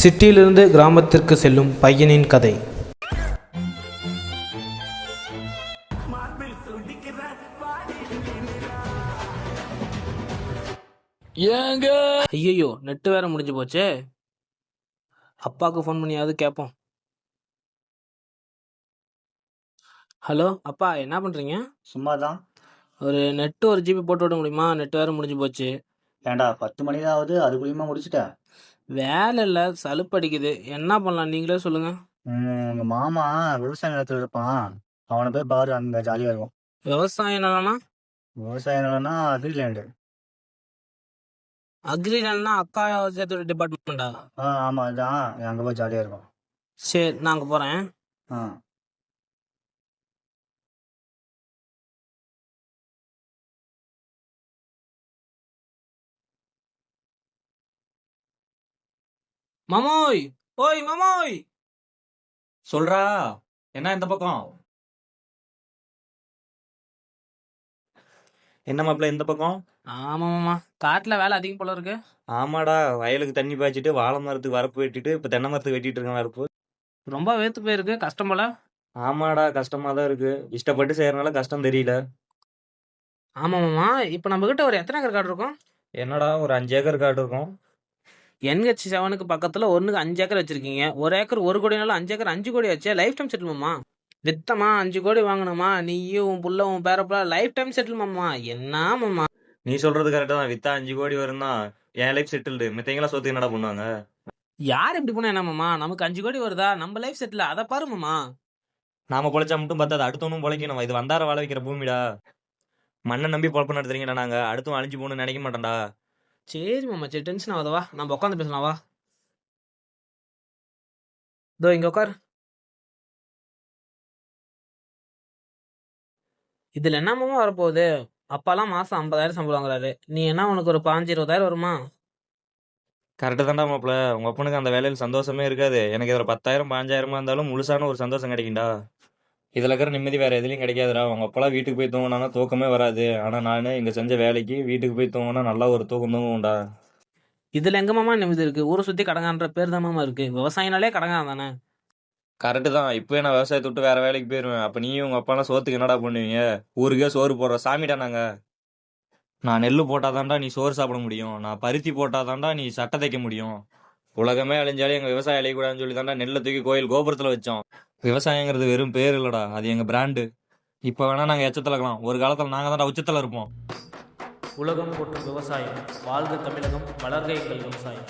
சிட்டியிலிருந்து கிராமத்திற்கு செல்லும் பையனின் கதை. ஐயோ, நெட்டு வேற முடிஞ்சு போச்சே. அப்பாவுக்கு ஃபோன் பண்ணியாவது கேட்போம். ஹலோ அப்பா, என்ன பண்றீங்க? சும்மாதான். ஒரு நெட்டு 1 GB போட்டு விட முடியுமா? நெட்டு வேற முடிஞ்சு போச்சு. ஏன்டா 10 மணி தான் ஆகுது, அதுக்குள்ளேயுமா முடிச்சிட்ட? வேலை இல்லை, சலுப்படிக்குது. என்ன பண்ணலாம் நீங்களே சொல்லுங்க. உங்க மாமா விவசாய நிலத்துல இருப்பான், அவனை போய் பாரு, அங்க ஜாலியா இருக்கும். விவசாயம் என்னன்னா? விவசாய நிலம்னா அக்ரிலேண்டு. அக்ரிலன்னா அக்கா சேர்த்து டிபார்ட்மெண்டா? ஆமா, அதான் அங்க போய் ஜாலியா இருக்கும். சரி, நான் அங்கே போகிறேன். ஆ மாமோய், ஓய் மாமோய். சொல்றா. என்ன இந்த பக்கம்? என்ன மாப்பிள்ள இந்த பக்கம்? ஆமா மாமா, காட்டில் வேலை அதிகம் போல இருக்கு. ஆமாடா, வயலுக்கு தண்ணி பாய்ச்சிட்டு வாழை மரத்துக்கு வரப்பு வெட்டிட்டு இப்ப தென்னை மரத்துக்கு வெட்டிட்டு இருக்கேன் வரப்பு. ரொம்ப வேத்து போயிருக்கு, கஷ்டம் போல. ஆமாடா, கஷ்டமா தான் இருக்கு. இஷ்டப்பட்டு செய்யறதுனால கஷ்டம் தெரியல. ஆமா மாமா, இப்போ நம்ம கிட்ட ஒரு எத்தனை ஏக்கர் காடு இருக்கும்? என்னடா, ஒரு 5 ஏக்கர் காடு இருக்கும். NH7க்கு பக்கத்துல 1க்கு 5 ஏக்கர் வச்சிருக்கீங்க. 1 ஏக்கர் 1 கோடினாலும் 5 ஏக்கர் 5 கோடி ஆச்சு. லைஃப் டைம் செட்டில் மாமா. வித்தமா 5 கோடி வாங்கணுமா, நீயும் உன் புள்ள உன் பேரப்புல லைஃப் டைம் செட்டில் மாமா. என்ன மாமா? நீ சொல்றது கரெக்டா தான். வித்தா 5 கோடி வரும் தான். என் லைஃப் செட்டில்டு. மித்தவங்களாம் சொத்து என்னடா பண்ணுவாங்க? யார் இப்படி போனா என்ன மாமா? நமக்கு 5 கோடி வருதா, நம்ம லைஃப் செட்டில், அதை பாரு மாமா. நாம பொழைச்சா மட்டும் பார்த்தாது, அடுத்தவனும் பொழைக்கணும். இது வந்தார வாழ வைக்கிற பூமிடா. மண்ணை நம்பி பொழப்பு நடத்துறீங்கடா. நாங்க அடுத்தும் அழிஞ்சு போகணும்னு நினைக்க மாட்டோம்டா. சரி மாமா, சரி, டென்ஷன் ஆகுதவா, நம்ம உட்காந்து பேசலாம் வா. இதோ இங்க உட்கார். இதுல என்ன மாமா வரப்போகுது? அப்பாலாம் மாசம் 50,000 சம்பளம் வாங்குறாரு. நீ என்ன, உனக்கு ஒரு 15-20,000 வருமா? கரெக்டு தான்டா மாப்பிள்ள. உங்க அப்பனுக்கு அந்த வேலையில் சந்தோஷமே இருக்காது. எனக்கு இதில் 10,000 15,000 இருந்தாலும் முழுசான ஒரு சந்தோஷம் கிடைக்கும்டா. இதில் இருக்கிற நிம்மதி வேற எதுலையும் கிடைக்காதுடா. உங்க அப்பெல்லாம் வீட்டுக்கு போய் தூங்கினா தூக்கமே வராது. ஆனால் நான் இங்கே செஞ்ச வேலைக்கு வீட்டுக்கு போய் தூங்கினா நல்லா ஒரு தூக்கம் தூங்கும்டா. இதுல எங்க மாமா நிம்மதி இருக்கு? ஊரை சுத்தி கடங்கான்ற பேர் தான் மாமா இருக்கு. விவசாயினாலே கடங்கான் தானே. கரெக்டு தான். இப்போயே நான் விவசாயத்தை விட்டு வேற வேலைக்கு போயிடுவேன். அப்போ நீயும் உங்க அப்பாலாம் சோத்துக்கு என்னடா பண்ணுவீங்க? ஊருக்கே சோறு போடுற சாமிடா நாங்க. நான் நெல் போட்டாதான்டா நீ சோறு சாப்பிட முடியும். நான் பருத்தி போட்டாதான்டா நீ சட்டை தைக்க முடியும். உலகமே அழிஞ்சாலும் எங்க விவசாயம் அழியக்கூடாதுன்னு சொல்லி தான்டா நெல்லை தூக்கி கோயில் கோபுரத்துல வச்சோம். விவசாயங்கிறது வெறும் பேர் இல்லடா, அது எங்க பிராண்டு. இப்ப வேணா நாங்க எச்சத்துல இருக்கலாம், ஒரு காலத்துல நாங்க தான்டா உச்சத்துல இருப்போம். உலகம் போற்றும் விவசாயம். வாழ்க தமிழகம், வளர்க எங்கள் விவசாயம்.